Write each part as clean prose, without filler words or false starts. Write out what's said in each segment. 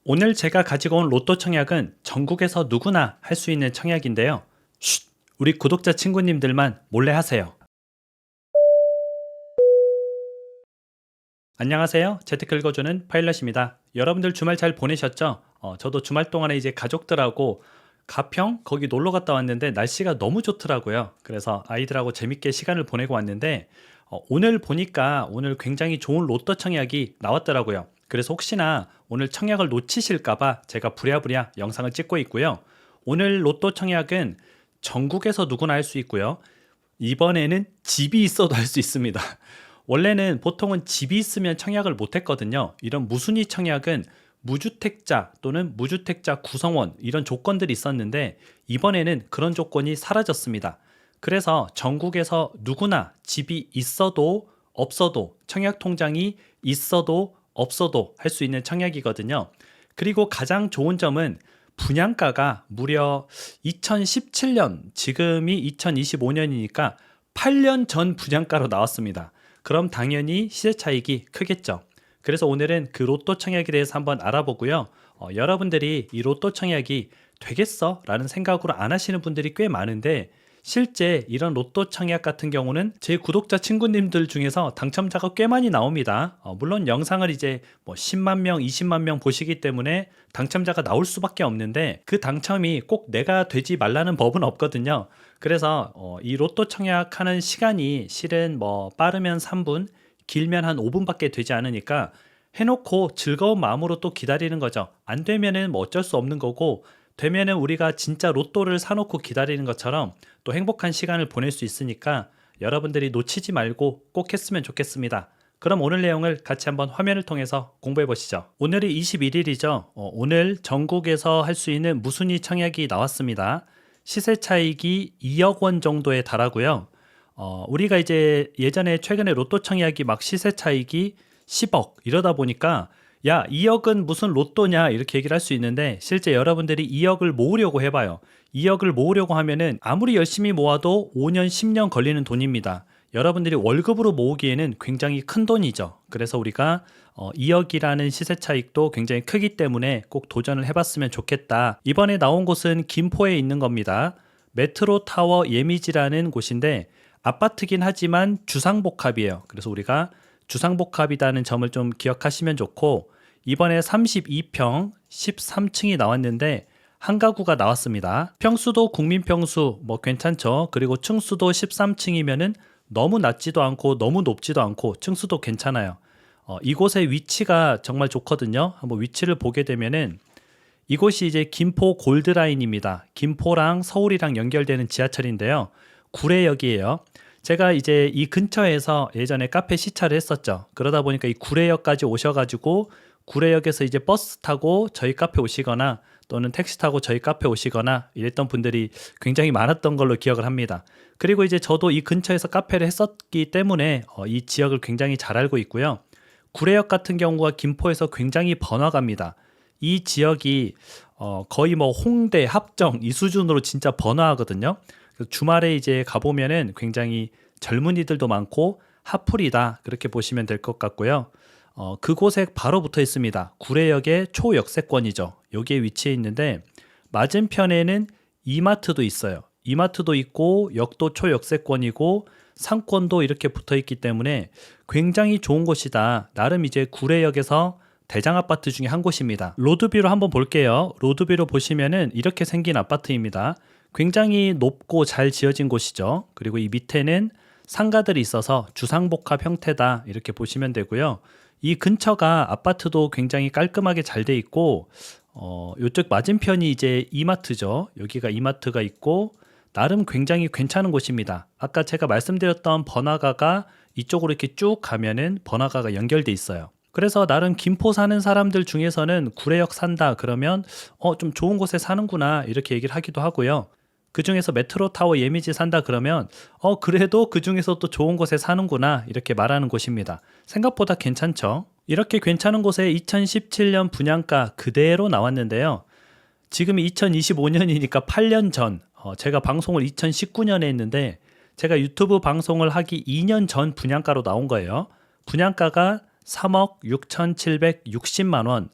오늘 제가 가지고 온 로또 청약은 전국에서 누구나 할 수 있는 청약인데요. 쉿! 우리 구독자 친구님들만 몰래 하세요. 안녕하세요. 재테크 읽어주는 파일럿입니다. 여러분들 주말 잘 보내셨죠? 저도 주말 동안에 이제 가족들하고 가평 거기 놀러 갔다 왔는데 날씨가 너무 좋더라고요. 그래서 아이들하고 재밌게 시간을 보내고 왔는데 오늘 보니까 오늘 굉장히 좋은 로또 청약이 나왔더라고요. 그래서 혹시나 오늘 청약을 놓치실까봐 제가 부랴부랴 영상을 찍고 있고요. 오늘 로또 청약은 전국에서 누구나 할 수 있고요. 이번에는 집이 있어도 할 수 있습니다. 원래는 보통은 집이 있으면 청약을 못 했거든요. 이런 무순위 청약은 무주택자 또는 무주택자 구성원 이런 조건들이 있었는데 이번에는 그런 조건이 사라졌습니다. 그래서 전국에서 누구나 집이 있어도 없어도 청약 통장이 있어도 없어도 할 수 있는 청약이거든요. 그리고 가장 좋은 점은 분양가가 무려 2017년, 지금이 2025년이니까 8년 전 분양가로 나왔습니다. 그럼 당연히 시세 차익이 크겠죠. 그래서 오늘은 그 로또 청약에 대해서 한번 알아보고요. 여러분들이 이 로또 청약이 되겠어? 라는 생각으로 안 하시는 분들이 꽤 많은데 실제 이런 로또 청약 같은 경우는 제 구독자 친구님들 중에서 당첨자가 꽤 많이 나옵니다. 물론 영상을 이제 뭐 10만 명, 20만 명 보시기 때문에 당첨자가 나올 수밖에 없는데 그 당첨이 꼭 내가 되지 말라는 법은 없거든요. 그래서 이 로또 청약하는 시간이 실은 뭐 빠르면 3분, 길면 한 5분밖에 되지 않으니까 해놓고 즐거운 마음으로 또 기다리는 거죠. 안 되면은 뭐 어쩔 수 없는 거고 되면은 우리가 진짜 로또를 사놓고 기다리는 것처럼 또 행복한 시간을 보낼 수 있으니까 여러분들이 놓치지 말고 꼭 했으면 좋겠습니다. 그럼 오늘 내용을 같이 한번 화면을 통해서 공부해 보시죠. 오늘이 21일이죠. 오늘 전국에서 할 수 있는 무순위 청약이 나왔습니다. 시세 차익이 2억 원 정도에 달하고요. 우리가 이제 예전에 최근에 로또 청약이 막 시세 차익이 10억 이러다 보니까 야, 2억은 무슨 로또냐 이렇게 얘기를 할 수 있는데 실제 여러분들이 2억을 모으려고 해봐요. 2억을 모으려고 하면은 아무리 열심히 모아도 5년, 10년 걸리는 돈입니다. 여러분들이 월급으로 모으기에는 굉장히 큰 돈이죠. 그래서 우리가 2억이라는 시세 차익도 굉장히 크기 때문에 꼭 도전을 해봤으면 좋겠다. 이번에 나온 곳은 김포에 있는 겁니다. 메트로타워 예미지라는 곳인데 아파트긴 하지만 주상복합이에요. 그래서 우리가 주상복합이라는 점을 좀 기억하시면 좋고 이번에 32평 13층이 나왔는데 한 가구가 나왔습니다. 평수도 국민평수 뭐 괜찮죠. 그리고 층수도 13층이면은 너무 낮지도 않고 너무 높지도 않고 층수도 괜찮아요. 이곳의 위치가 정말 좋거든요. 한번 위치를 보게 되면은 이곳이 이제 김포 골드라인입니다. 김포랑 서울이랑 연결되는 지하철인데요. 구례역이에요. 제가 이제 이 근처에서 예전에 카페 시찰을 했었죠. 그러다 보니까 이 구례역까지 오셔가지고 구례역에서 이제 버스 타고 저희 카페 오시거나 또는 택시 타고 저희 카페 오시거나 이랬던 분들이 굉장히 많았던 걸로 기억을 합니다. 그리고 이제 저도 이 근처에서 카페를 했었기 때문에 이 지역을 굉장히 잘 알고 있고요. 구례역 같은 경우가 김포에서 굉장히 번화가입니다. 이 지역이 거의 뭐 홍대, 합정 이 수준으로 진짜 번화하거든요. 주말에 이제 가보면은 굉장히 젊은이들도 많고 핫플이다 그렇게 보시면 될 것 같고요. 그곳에 바로 붙어 있습니다. 구례역의 초역세권이죠. 여기에 위치해 있는데 맞은편에는 이마트도 있어요. 이마트도 있고 역도 초역세권이고 상권도 이렇게 붙어 있기 때문에 굉장히 좋은 곳이다. 나름 이제 구례역에서 대장 아파트 중에 한 곳입니다. 로드뷰로 한번 볼게요. 로드뷰로 보시면은 이렇게 생긴 아파트입니다. 굉장히 높고 잘 지어진 곳이죠. 그리고 이 밑에는 상가들이 있어서 주상복합 형태다 이렇게 보시면 되고요. 이 근처가 아파트도 굉장히 깔끔하게 잘 돼 있고 이쪽 맞은편이 이제 이마트죠. 여기가 이마트가 있고 나름 굉장히 괜찮은 곳입니다. 아까 제가 말씀드렸던 번화가가 이쪽으로 이렇게 쭉 가면은 번화가가 연결돼 있어요. 그래서 나름 김포 사는 사람들 중에서는 구례역 산다 그러면 좀 좋은 곳에 사는구나 이렇게 얘기를 하기도 하고요. 그 중에서 메트로타워 예미지 산다 그러면 그래도 그 중에서 또 좋은 곳에 사는구나 이렇게 말하는 곳입니다. 생각보다 괜찮죠. 이렇게 괜찮은 곳에 2017년 분양가 그대로 나왔는데요. 지금이 2025년이니까 8년 전 제가 방송을 2019년에 했는데 제가 유튜브 방송을 하기 2년 전 분양가로 나온 거예요. 분양가가 3억 6,760만 원.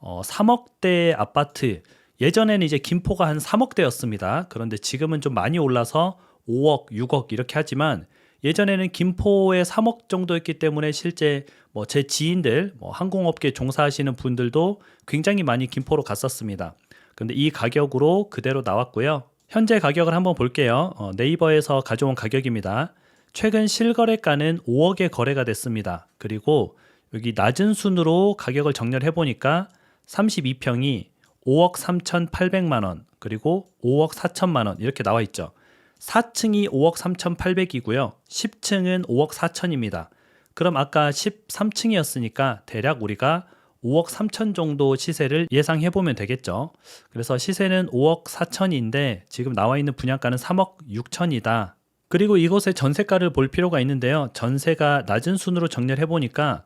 3억대 아파트, 예전에는 이제 김포가 한 3억대였습니다. 그런데 지금은 좀 많이 올라서 5억, 6억 이렇게 하지만 예전에는 김포에 3억 정도였기 때문에 실제 뭐 제 지인들, 뭐 항공업계 종사하시는 분들도 굉장히 많이 김포로 갔었습니다. 근데 이 가격으로 그대로 나왔고요. 현재 가격을 한번 볼게요. 네이버에서 가져온 가격입니다. 최근 실거래가는 5억에 거래가 됐습니다. 그리고 여기 낮은 순으로 가격을 정렬해 보니까 32평이 5억 3,800만 원, 그리고 5억 4천만 원 이렇게 나와 있죠. 4층이 5억 3,800이고요. 10층은 5억 4천입니다. 그럼 아까 13층이었으니까 대략 우리가 5억 3천 정도 시세를 예상해 보면 되겠죠. 그래서 시세는 5억 4천인데 지금 나와 있는 분양가는 3억 6천이다. 그리고 이곳의 전세가를 볼 필요가 있는데요. 전세가 낮은 순으로 정렬해 보니까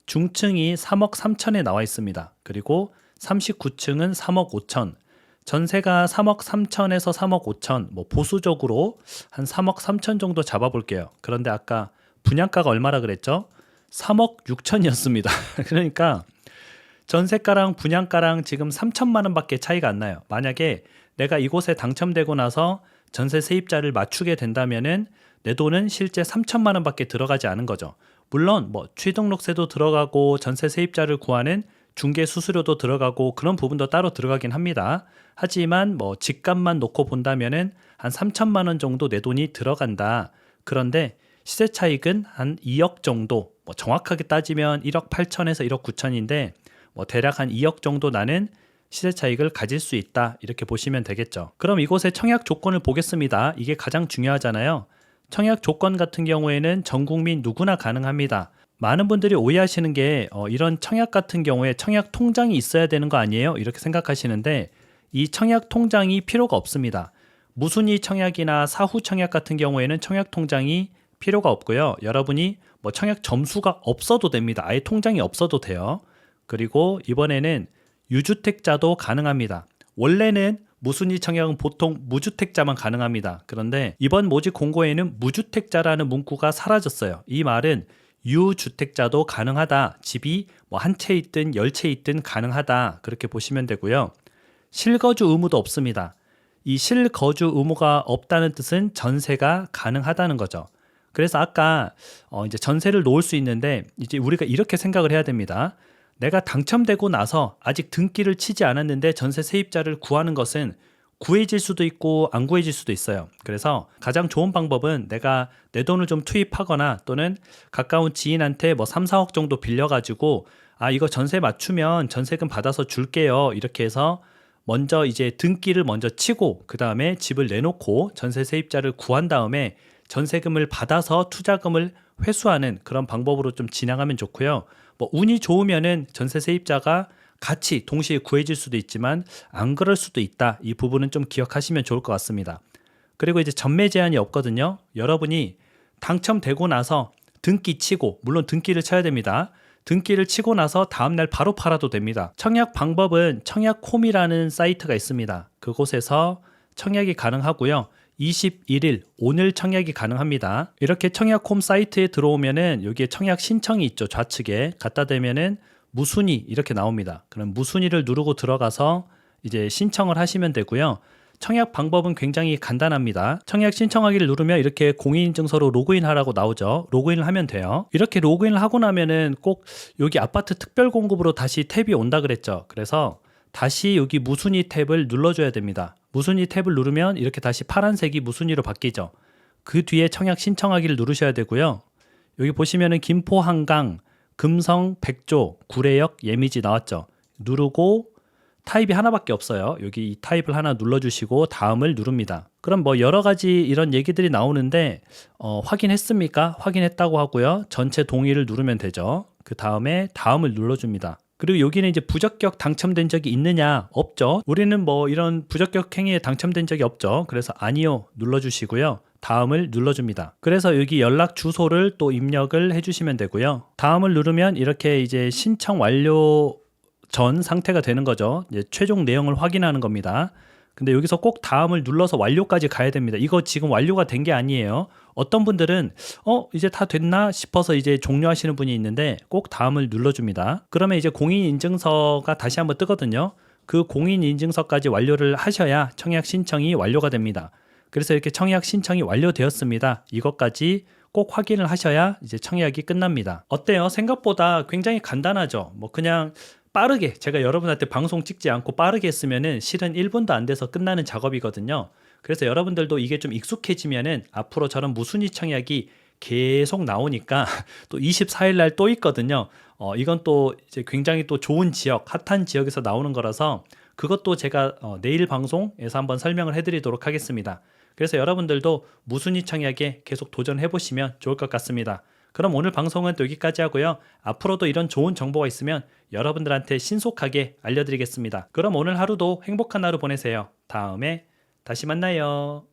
중층이 3억 3천에 나와 있습니다. 그리고 39층은 3억 5천. 전세가 3억 3천에서 3억 5천, 뭐 보수적으로 한 3억 3천 정도 잡아볼게요. 그런데 아까 분양가가 얼마라 그랬죠? 3억 6천이었습니다. 그러니까 전세가랑 분양가랑 지금 3천만 원밖에 차이가 안 나요. 만약에 내가 이곳에 당첨되고 나서 전세 세입자를 맞추게 된다면은 내 돈은 실제 3천만 원밖에 들어가지 않은 거죠. 물론 뭐 취등록세도 들어가고 전세 세입자를 구하는 중개 수수료도 들어가고 그런 부분도 따로 들어가긴 합니다. 하지만 뭐 집값만 놓고 본다면은 한 3천만 원 정도 내 돈이 들어간다. 그런데 시세 차익은 한 2억 정도, 뭐 정확하게 따지면 1억 8천에서 1억 9천인데 뭐 대략 한 2억 정도 나는 시세 차익을 가질 수 있다. 이렇게 보시면 되겠죠. 그럼 이곳의 청약 조건을 보겠습니다. 이게 가장 중요하잖아요. 청약 조건 같은 경우에는 전 국민 누구나 가능합니다. 많은 분들이 오해하시는 게 이런 청약 같은 경우에 청약 통장이 있어야 되는 거 아니에요? 이렇게 생각하시는데 이 청약 통장이 필요가 없습니다. 무순위 청약이나 사후 청약 같은 경우에는 청약 통장이 필요가 없고요. 여러분이 뭐 청약 점수가 없어도 됩니다. 아예 통장이 없어도 돼요. 그리고 이번에는 유주택자도 가능합니다. 원래는 무순위 청약은 보통 무주택자만 가능합니다. 그런데 이번 모집 공고에는 무주택자라는 문구가 사라졌어요. 이 말은 유주택자도 가능하다. 집이 뭐 한 채 있든 10채 있든 가능하다. 그렇게 보시면 되고요. 실거주 의무도 없습니다. 이 실거주 의무가 없다는 뜻은 전세가 가능하다는 거죠. 그래서 아까 이제 전세를 놓을 수 있는데 이제 우리가 이렇게 생각을 해야 됩니다. 내가 당첨되고 나서 아직 등기를 치지 않았는데 전세 세입자를 구하는 것은 구해질 수도 있고 안 구해질 수도 있어요. 그래서 가장 좋은 방법은 내가 내 돈을 좀 투입하거나 또는 가까운 지인한테 뭐 3, 4억 정도 빌려가지고 이거 전세 맞추면 전세금 받아서 줄게요. 이렇게 해서 먼저 이제 등기를 먼저 치고 그 다음에 집을 내놓고 전세 세입자를 구한 다음에 전세금을 받아서 투자금을 회수하는 그런 방법으로 좀 진행하면 좋고요. 뭐 운이 좋으면은 전세 세입자가 같이 동시에 구해질 수도 있지만 안 그럴 수도 있다. 이 부분은 좀 기억하시면 좋을 것 같습니다. 그리고 이제 전매 제한이 없거든요. 여러분이 당첨되고 나서 등기 치고, 물론 등기를 쳐야 됩니다. 등기를 치고 나서 다음날 바로 팔아도 됩니다. 청약 방법은 청약홈이라는 사이트가 있습니다. 그곳에서 청약이 가능하고요. 21일 오늘 청약이 가능합니다. 이렇게 청약홈 사이트에 들어오면은 여기에 청약 신청이 있죠. 좌측에 갖다 대면은 무순위 이렇게 나옵니다. 그럼 무순위를 누르고 들어가서 이제 신청을 하시면 되고요. 청약 방법은 굉장히 간단합니다. 청약 신청하기를 누르면 이렇게 공인인증서로 로그인하라고 나오죠. 로그인을 하면 돼요. 이렇게 로그인을 하고 나면은 꼭 여기 아파트 특별 공급으로 다시 탭이 온다 그랬죠. 그래서 다시 여기 무순위 탭을 눌러줘야 됩니다. 무순위 탭을 누르면 이렇게 다시 파란색이 무순위로 바뀌죠. 그 뒤에 청약 신청하기를 누르셔야 되고요. 여기 보시면은 김포 한강, 금성, 백조, 구례역, 예미지 나왔죠. 누르고 타입이 하나밖에 없어요. 여기 이 타입을 하나 눌러주시고 다음을 누릅니다. 그럼 뭐 여러 가지 이런 얘기들이 나오는데 확인했습니까? 확인했다고 하고요. 전체 동의를 누르면 되죠. 그 다음에 다음을 눌러줍니다. 그리고 여기는 이제 부적격 당첨된 적이 있느냐? 없죠. 우리는 뭐 이런 부적격 행위에 당첨된 적이 없죠. 그래서 아니요 눌러주시고요. 다음을 눌러줍니다. 그래서 여기 연락 주소를 또 입력을 해주시면 되고요. 다음을 누르면 이렇게 이제 신청 완료 전 상태가 되는 거죠. 이제 최종 내용을 확인하는 겁니다. 근데 여기서 꼭 다음을 눌러서 완료까지 가야 됩니다. 이거 지금 완료가 된 게 아니에요. 어떤 분들은 이제 다 됐나 싶어서 이제 종료하시는 분이 있는데 꼭 다음을 눌러줍니다. 그러면 이제 공인인증서가 다시 한번 뜨거든요. 그 공인인증서까지 완료를 하셔야 청약 신청이 완료가 됩니다. 그래서 이렇게 청약 신청이 완료되었습니다. 이것까지 꼭 확인을 하셔야 이제 청약이 끝납니다. 어때요? 생각보다 굉장히 간단하죠? 뭐 그냥 빠르게 제가 여러분한테 방송 찍지 않고 빠르게 했으면은 실은 1분도 안 돼서 끝나는 작업이거든요. 그래서 여러분들도 이게 좀 익숙해지면은 앞으로 저런 무순위 청약이 계속 나오니까 또 24일 날 또 있거든요. 이건 또 이제 굉장히 또 좋은 지역, 핫한 지역에서 나오는 거라서 그것도 제가 내일 방송에서 한번 설명을 해드리도록 하겠습니다. 그래서 여러분들도 무순위 청약에 계속 도전해 보시면 좋을 것 같습니다. 그럼 오늘 방송은 또 여기까지 하고요. 앞으로도 이런 좋은 정보가 있으면 여러분들한테 신속하게 알려드리겠습니다. 그럼 오늘 하루도 행복한 하루 보내세요. 다음에 다시 만나요.